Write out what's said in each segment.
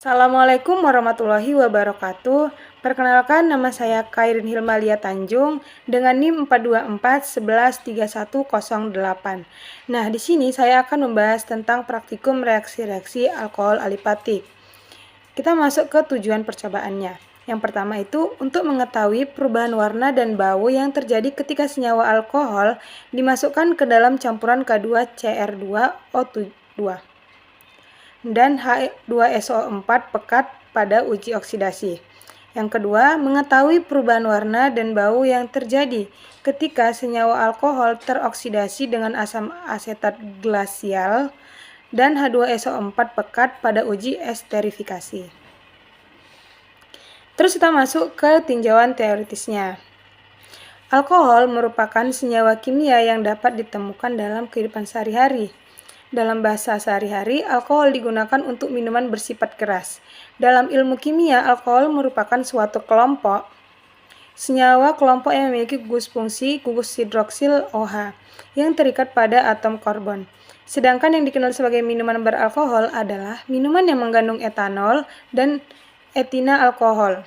Assalamualaikum warahmatullahi wabarakatuh. Perkenalkan, nama saya Kairin Hilmalia Tanjung dengan NIM 424113108. Nah, di sini saya akan membahas tentang praktikum reaksi-reaksi alkohol alipatik. Kita masuk ke tujuan percobaannya. Yang pertama itu untuk mengetahui perubahan warna dan bau yang terjadi ketika senyawa alkohol dimasukkan ke dalam campuran K2CR2O2 dan H2SO4 pekat pada uji oksidasi. Yang kedua, mengetahui perubahan warna dan bau yang terjadi ketika senyawa alkohol teroksidasi dengan asam asetat glasial dan H2SO4 pekat pada uji esterifikasi. Terus kita masuk ke tinjauan teoritisnya. Alkohol merupakan senyawa kimia yang dapat ditemukan dalam kehidupan sehari-hari. Dalam bahasa sehari-hari, alkohol digunakan untuk minuman bersifat keras. Dalam ilmu kimia, alkohol merupakan suatu kelompok senyawa kelompok yang memiliki gugus fungsi gugus hidroksil OH yang terikat pada atom karbon. Sedangkan yang dikenal sebagai minuman beralkohol adalah minuman yang mengandung etanol dan etina alkohol.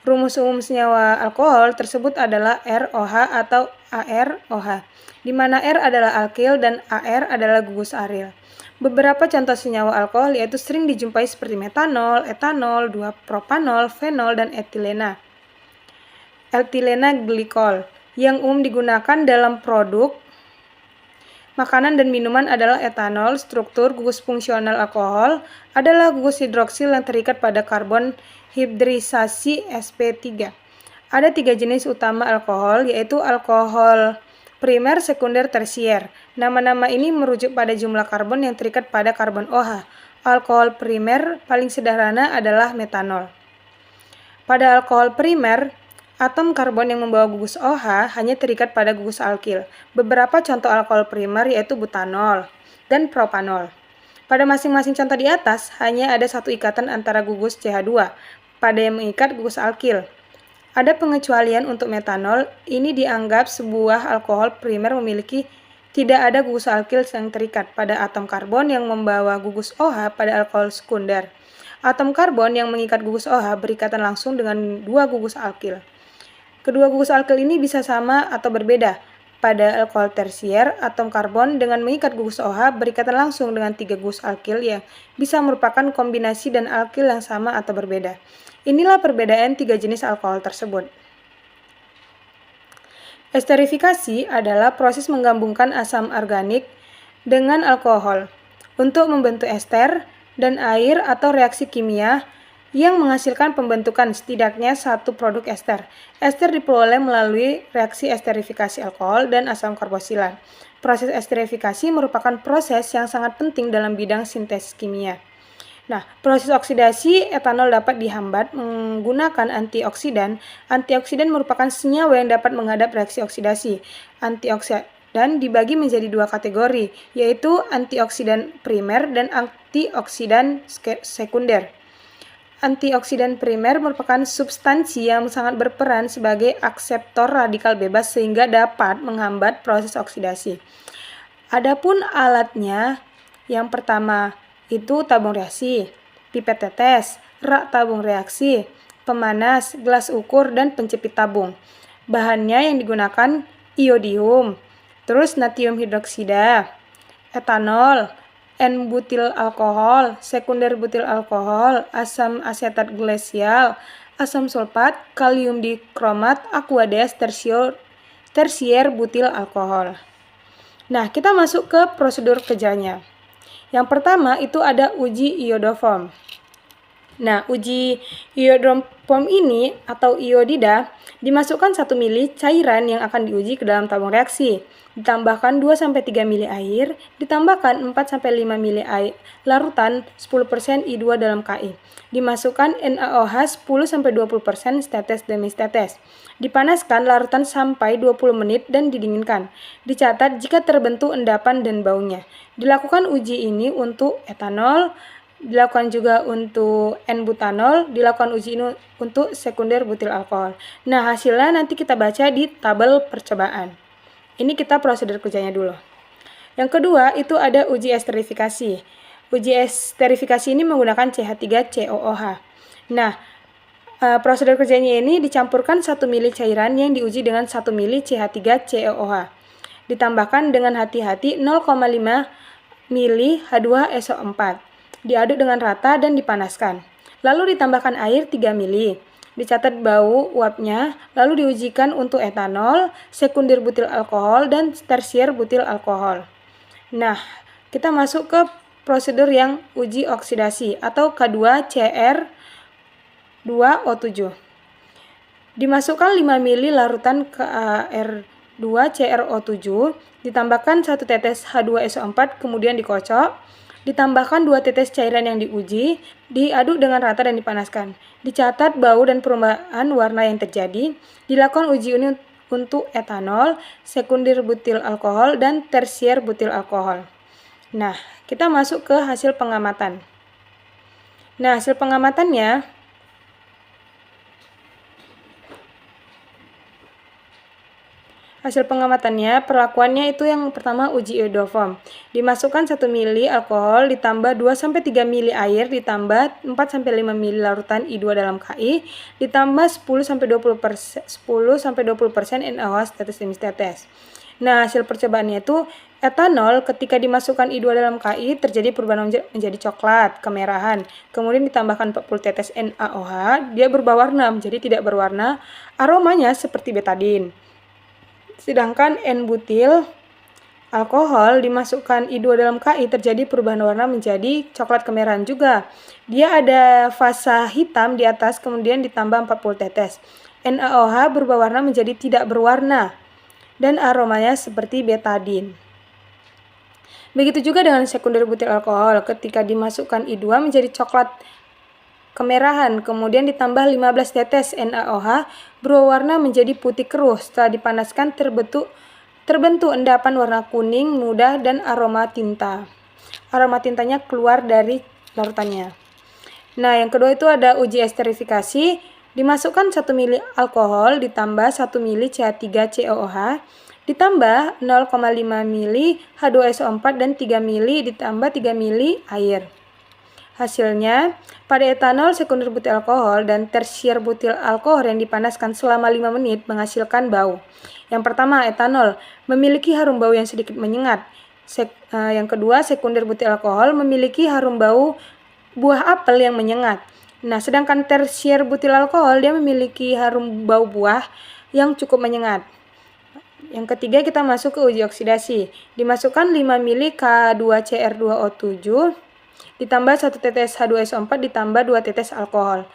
Rumus umum senyawa alkohol tersebut adalah ROH atau AROH, di mana R adalah alkil dan AR adalah gugus aril. Beberapa contoh senyawa alkohol yaitu sering dijumpai seperti metanol, etanol, 2-propanol, fenol, dan etilena. Etilena glikol yang umum digunakan dalam produk makanan dan minuman adalah etanol. Struktur gugus fungsional alkohol adalah gugus hidroksil yang terikat pada karbon hibridisasi sp3. Ada 3 jenis utama alkohol, yaitu alkohol primer, sekunder, tersier. Nama-nama ini merujuk pada jumlah karbon yang terikat pada karbon OH. Alkohol primer paling sederhana adalah metanol. Pada alkohol primer, atom karbon yang membawa gugus OH hanya terikat pada gugus alkil. Beberapa contoh alkohol primer yaitu butanol dan propanol. Pada masing-masing contoh di atas hanya ada satu ikatan antara gugus CH2 pada yang mengikat gugus alkil. Ada pengecualian untuk metanol, ini dianggap sebuah alkohol primer memiliki tidak ada gugus alkil yang terikat pada atom karbon yang membawa gugus OH pada alkohol sekunder. Atom karbon yang mengikat gugus OH berikatan langsung dengan 2 gugus alkil. Kedua gugus alkil ini bisa sama atau berbeda. Pada alkohol tersier, atom karbon dengan mengikat gugus OH berikatan langsung dengan 3 gugus alkil yang bisa merupakan kombinasi dan alkil yang sama atau berbeda. Inilah perbedaan 3 jenis alkohol tersebut. Esterifikasi adalah proses menggabungkan asam organik dengan alkohol untuk membentuk ester dan air atau reaksi kimia yang menghasilkan pembentukan setidaknya satu produk ester. Ester diperoleh melalui reaksi esterifikasi alkohol dan asam karboksilat. Proses esterifikasi merupakan proses yang sangat penting dalam bidang sintesis kimia. Nah, proses oksidasi etanol dapat dihambat menggunakan antioksidan. Antioksidan merupakan senyawa yang dapat menghadap reaksi oksidasi. Antioksidan dibagi menjadi 2 kategori, yaitu antioksidan primer dan antioksidan sekunder. Antioksidan primer merupakan substansi yang sangat berperan sebagai akseptor radikal bebas sehingga dapat menghambat proses oksidasi. Adapun alatnya, yang pertama itu tabung reaksi, pipet tetes, rak tabung reaksi, pemanas, gelas ukur, dan penjepit tabung. Bahannya yang digunakan iodium, terus natrium hidroksida, etanol, N-butil alkohol, sekunder butil alkohol, asam asetat glasial, asam sulfat, kalium dikromat, aqueous, tersier butil alkohol. Nah, kita masuk ke prosedur kerjanya. Yang pertama itu ada uji iodoform. Nah, uji iodoform ini atau iodida dimasukkan 1 ml cairan yang akan diuji ke dalam tabung reaksi. Ditambahkan 2-3 ml air, ditambahkan 4-5 ml air larutan 10% I2 dalam KI. Dimasukkan NaOH 10-20% tetes demi tetes. Dipanaskan larutan sampai 20 menit dan didinginkan. Dicatat jika terbentuk endapan dan baunya. Dilakukan uji ini untuk etanol, dilakukan juga untuk N-butanol, dilakukan uji ini untuk sekunder butil alkohol. Nah, hasilnya nanti kita baca di tabel percobaan. Ini kita prosedur kerjanya dulu. Yang kedua itu ada uji esterifikasi. Uji esterifikasi ini menggunakan CH3COOH. Nah, prosedur kerjanya ini dicampurkan 1 mili cairan yang diuji dengan 1 mili CH3COOH. Ditambahkan dengan hati-hati 0,5 mili H2SO4. Diaduk dengan rata dan dipanaskan. Lalu ditambahkan air 3 mili. Dicatat bau uapnya, lalu diujikan untuk etanol, sekunder butil alkohol, dan tersier butil alkohol. Nah, kita masuk ke prosedur yang uji oksidasi atau K2CR2O7. Dimasukkan 5 mili larutan KAR2CrO7, ditambahkan 1 tetes H2SO4, kemudian dikocok, ditambahkan 2 tetes cairan yang diuji, diaduk dengan rata dan dipanaskan. Dicatat bau dan perubahan warna yang terjadi. Dilakukan uji ini untuk etanol, sekunder butil alkohol, dan tersier butil alkohol. Nah, kita masuk ke hasil pengamatan. Nah, hasil pengamatannya perlakuannya itu yang pertama uji iodoform. Dimasukkan 1 mili alkohol ditambah 2-3 mili air ditambah 4-5 mili larutan I2 dalam KI ditambah 10-20% NaOH tetes demi tetes. Nah, hasil percobaannya itu etanol ketika dimasukkan I2 dalam KI terjadi perubahan menjadi coklat, kemerahan. Kemudian ditambahkan 40 tetes NaOH, dia berubah warna menjadi tidak berwarna, aromanya seperti betadin. Sedangkan N-butil alkohol dimasukkan I2 dalam KI terjadi perubahan warna menjadi coklat kemerahan juga. Dia ada fasa hitam di atas kemudian ditambah 40 tetes. NaOH berubah warna menjadi tidak berwarna dan aromanya seperti betadin. Begitu juga dengan sekunder butil alkohol, ketika dimasukkan I2 menjadi coklat kemerahan, kemudian ditambah 15 tetes NaOH, berubah warna menjadi putih keruh. Setelah dipanaskan terbentuk endapan warna kuning muda dan aroma tinta. Aroma tintanya keluar dari larutannya. Nah, yang kedua itu ada uji esterifikasi. Dimasukkan 1 mili alkohol ditambah 1 mili CH3COOH ditambah 0,5 mili H2SO4 dan 3 mili ditambah 3 mili air. Hasilnya, pada etanol, sekunder butil alkohol, dan tersier butil alkohol yang dipanaskan selama 5 menit menghasilkan bau. Yang pertama, etanol memiliki harum bau yang sedikit menyengat. Yang kedua, sekunder butil alkohol memiliki harum bau buah apel yang menyengat. Nah, sedangkan tersier butil alkohol dia memiliki harum bau buah yang cukup menyengat. Yang ketiga, kita masuk ke uji oksidasi. Dimasukkan 5 mili K2CR2O7 ditambah 1 tetes H2SO4 ditambah 2 tetes alkohol.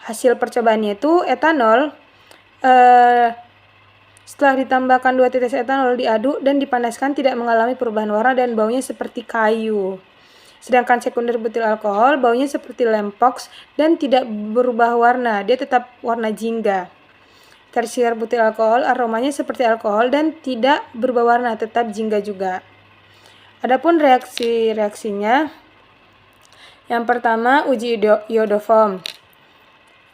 Hasil percobaannya itu etanol setelah ditambahkan 2 tetes etanol diaduk dan dipanaskan tidak mengalami perubahan warna dan baunya seperti kayu. Sedangkan sekunder butil alkohol baunya seperti lempox dan tidak berubah warna, dia tetap warna jingga. Tersier butil alkohol aromanya seperti alkohol dan tidak berubah warna, tetap jingga juga. Adapun reaksinya, yang pertama uji iodoform.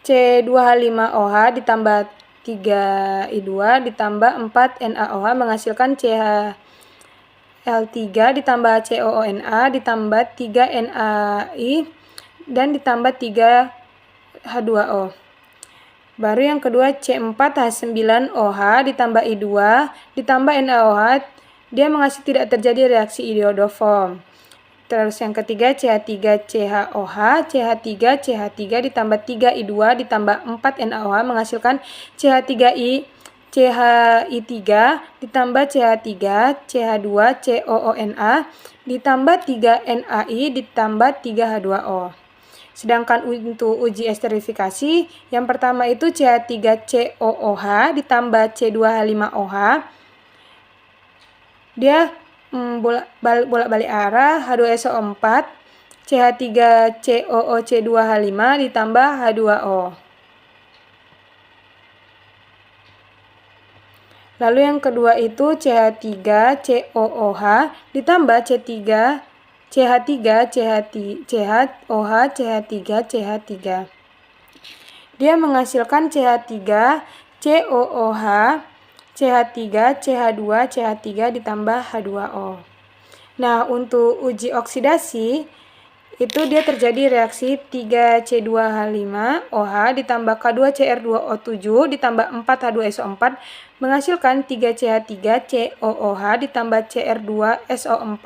C2H5OH ditambah 3 I2 ditambah 4 NaOH menghasilkan CH3 ditambah COONA ditambah 3 NaI dan ditambah 3 H2O. Baru yang kedua C4H9OH ditambah I2 ditambah NaOH, dia tidak terjadi reaksi iodoform. Terus yang ketiga CH3CHOH, CH3 ditambah 3 I2 ditambah 4 NaOH menghasilkan CH3 ditambah CH3 CH2 COONA ditambah 3 NaI ditambah 3 H2O. Sedangkan untuk uji esterifikasi, yang pertama itu CH3COOH ditambah C2H5OH. Dia bolak-balik arah, H2SO4, CH3COOC2H5 ditambah H2O. Lalu yang kedua itu CH3COOH ditambah CH3CH3 Dia menghasilkan CH3COOH, CH3, CH2, CH3 ditambah H2O. Nah, untuk uji oksidasi, itu dia terjadi reaksi 3C2H5OH ditambah K2Cr2O7 ditambah 4H2SO4 menghasilkan 3CH3COOH ditambah Cr2SO4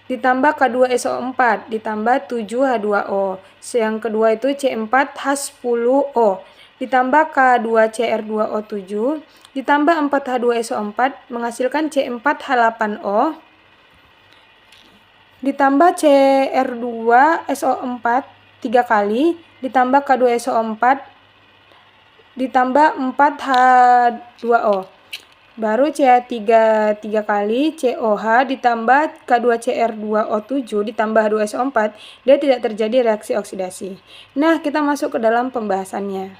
ditambah K2SO4 ditambah 7H2O. Yang kedua itu C4H10O ditambah K2Cr2O7 ditambah 4H2SO4 menghasilkan C4H8O ditambah Cr2SO4 3 kali ditambah K2SO4 ditambah 4H2O. Baru CH3 3 kali COH ditambah K2Cr2O7 ditambah H2SO4, dia tidak terjadi reaksi oksidasi. Nah, kita masuk ke dalam pembahasannya.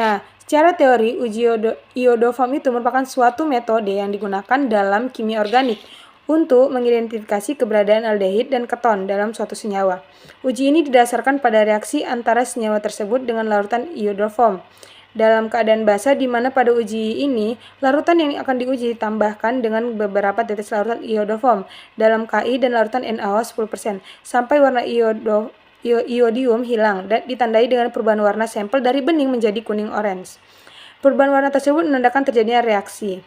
Nah, secara teori, uji iodoform itu merupakan suatu metode yang digunakan dalam kimia organik untuk mengidentifikasi keberadaan aldehid dan keton dalam suatu senyawa. Uji ini didasarkan pada reaksi antara senyawa tersebut dengan larutan iodoform dalam keadaan basa, di mana pada uji ini larutan yang akan diuji ditambahkan dengan beberapa tetes larutan iodoform dalam Ki dan larutan NaOH 10% sampai warna iodium hilang dan ditandai dengan perubahan warna sampel dari bening menjadi kuning orange. Perubahan warna tersebut menandakan terjadinya reaksi.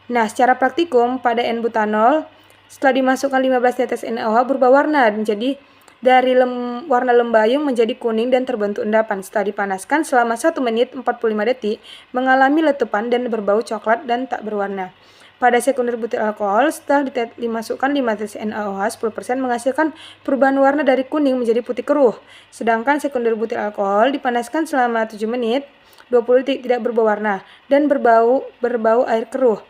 Nah, secara praktikum pada N-butanol setelah dimasukkan 15 tetes NaOH berubah warna menjadi dari warna lembayung menjadi kuning dan terbentuk endapan. Setelah dipanaskan selama 1 menit 45 detik mengalami letupan dan berbau coklat dan tak berwarna. Pada sekunder butil alkohol setelah dimasukkan 5 tetes NaOH 10% menghasilkan perubahan warna dari kuning menjadi putih keruh. Sedangkan sekunder butil alkohol dipanaskan selama 7 menit 20 detik tidak berubah warna dan berbau air keruh.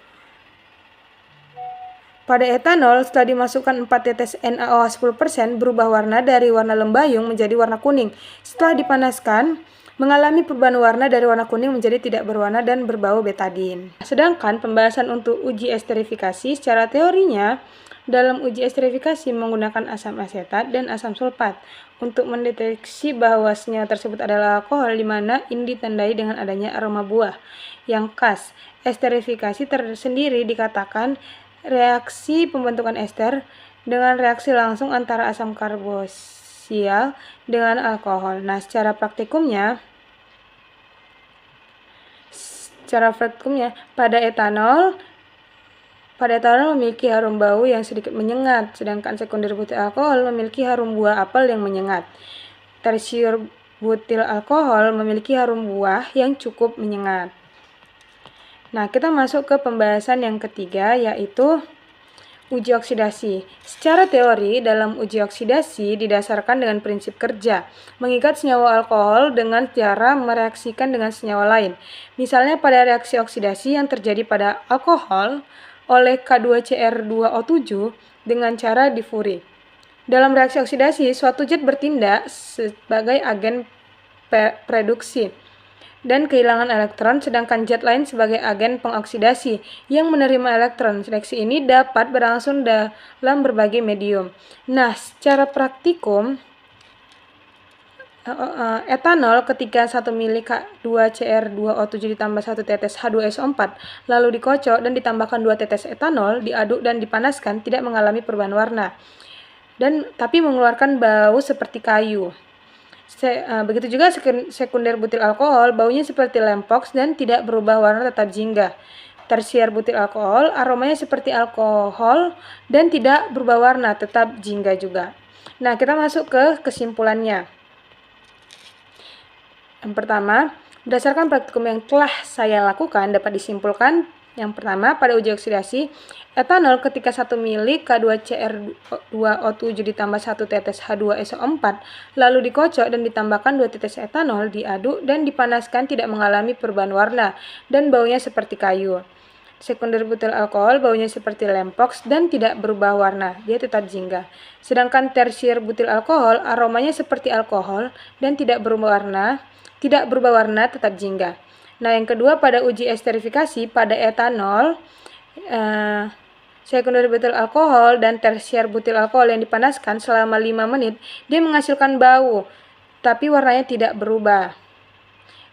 Pada etanol, setelah dimasukkan 4 tetes NaOH 10% berubah warna dari warna lembayung menjadi warna kuning. Setelah dipanaskan, mengalami perubahan warna dari warna kuning menjadi tidak berwarna dan berbau betadin. Sedangkan pembahasan untuk uji esterifikasi secara teorinya, dalam uji esterifikasi menggunakan asam asetat dan asam sulfat untuk mendeteksi bahwa senyawa tersebut adalah alkohol, di mana ini ditandai dengan adanya aroma buah yang khas. Esterifikasi tersendiri dikatakan reaksi pembentukan ester dengan reaksi langsung antara asam karboksial dengan alkohol. Nah, secara praktikumnya pada etanol memiliki harum bau yang sedikit menyengat, sedangkan sekunder butil alkohol memiliki harum buah apel yang menyengat. Tersier butil alkohol memiliki harum buah yang cukup menyengat. Nah, kita masuk ke pembahasan yang ketiga, yaitu uji oksidasi. Secara teori, dalam uji oksidasi didasarkan dengan prinsip kerja, mengikat senyawa alkohol dengan cara mereaksikan dengan senyawa lain. Misalnya pada reaksi oksidasi yang terjadi pada alkohol oleh K2Cr2O7 dengan cara difuri. Dalam reaksi oksidasi, suatu zat bertindak sebagai agen reduksi dan kehilangan elektron, sedangkan zat lain sebagai agen pengoksidasi yang menerima elektron. Reaksi ini dapat berlangsung dalam berbagai medium. Nah, secara praktikum, etanol ketika 1 ml K2Cr2O7 ditambah 1 tetes H2SO4 lalu dikocok dan ditambahkan 2 tetes etanol, diaduk dan dipanaskan, tidak mengalami perubahan warna tapi mengeluarkan bau seperti kayu. Begitu juga sekunder butil alkohol, baunya seperti lempox dan tidak berubah warna, tetap jingga. Tersier butil alkohol, aromanya seperti alkohol dan tidak berubah warna, tetap jingga juga. Nah, kita masuk ke kesimpulannya. Yang pertama, berdasarkan praktikum yang telah saya lakukan dapat disimpulkan yang pertama, pada uji oksidasi, etanol ketika 1 ml K2Cr2O7 ditambah 1 tetes H2SO4 lalu dikocok dan ditambahkan 2 tetes etanol, diaduk dan dipanaskan, tidak mengalami perubahan warna dan baunya seperti kayu. Sekunder butil alkohol baunya seperti lempox dan tidak berubah warna, dia tetap jingga. Sedangkan tersier butil alkohol aromanya seperti alkohol dan tidak berubah warna, tetap jingga. Nah, yang kedua, pada uji esterifikasi pada etanol, sekunder butil alkohol dan tersier butil alkohol yang dipanaskan selama 5 menit, dia menghasilkan bau, tapi warnanya tidak berubah.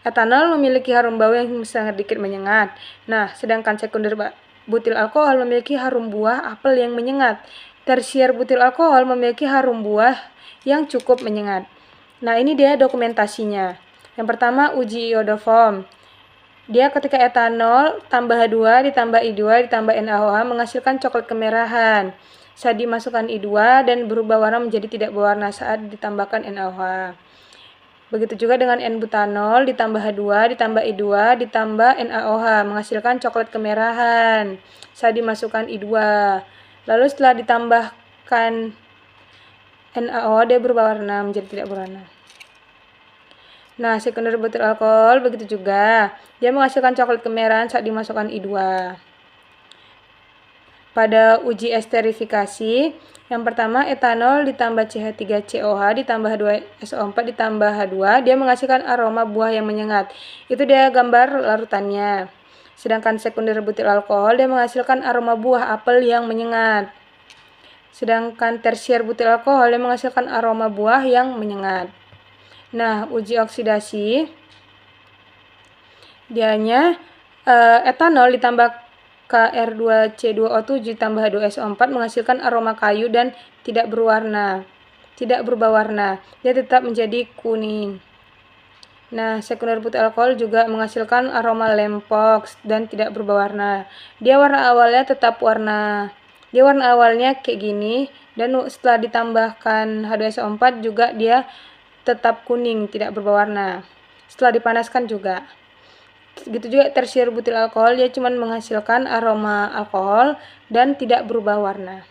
Etanol memiliki harum bau yang sangat sedikit menyengat. Nah, sedangkan sekunder butil alkohol memiliki harum buah apel yang menyengat. Tersier butil alkohol memiliki harum buah yang cukup menyengat. Nah, ini dia dokumentasinya. Yang pertama, uji iodoform. Dia ketika etanol tambah H2 ditambah I2 ditambah NaOH menghasilkan coklat kemerahan. Saat dimasukkan I2 dan berubah warna menjadi tidak berwarna saat ditambahkan NaOH. Begitu juga dengan N-butanol ditambah H2 ditambah I2 ditambah NaOH menghasilkan coklat kemerahan saat dimasukkan I2. Lalu setelah ditambahkan NaOH dia berubah warna menjadi tidak berwarna. Nah, sekunder butil alkohol begitu juga. Dia menghasilkan coklat kemerahan saat dimasukkan I2. Pada uji esterifikasi, yang pertama etanol ditambah CH3COH ditambah H2SO4 ditambah H2, dia menghasilkan aroma buah yang menyengat. Itu dia gambar larutannya. Sedangkan sekunder butil alkohol dia menghasilkan aroma buah apel yang menyengat. Sedangkan tersier butil alkohol dia menghasilkan aroma buah yang menyengat. Nah, uji oksidasi dianya etanol ditambah Kr2C2O7 ditambah H2SO4 menghasilkan aroma kayu dan tidak berubah warna. Dia tetap menjadi kuning. Nah, sekunder butil alkohol juga menghasilkan aroma lempox dan tidak berubah warna. Dia warna awalnya kayak gini dan setelah ditambahkan H2SO4 juga dia tetap kuning, tidak berubah warna. Setelah dipanaskan juga. Gitu juga tersier butil alkohol, dia cuma menghasilkan aroma alkohol dan tidak berubah warna.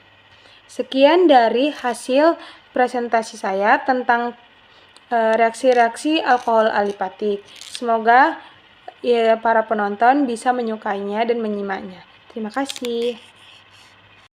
Sekian dari hasil presentasi saya tentang reaksi-reaksi alkohol alipatik. Semoga para penonton bisa menyukainya dan menyimaknya. Terima kasih.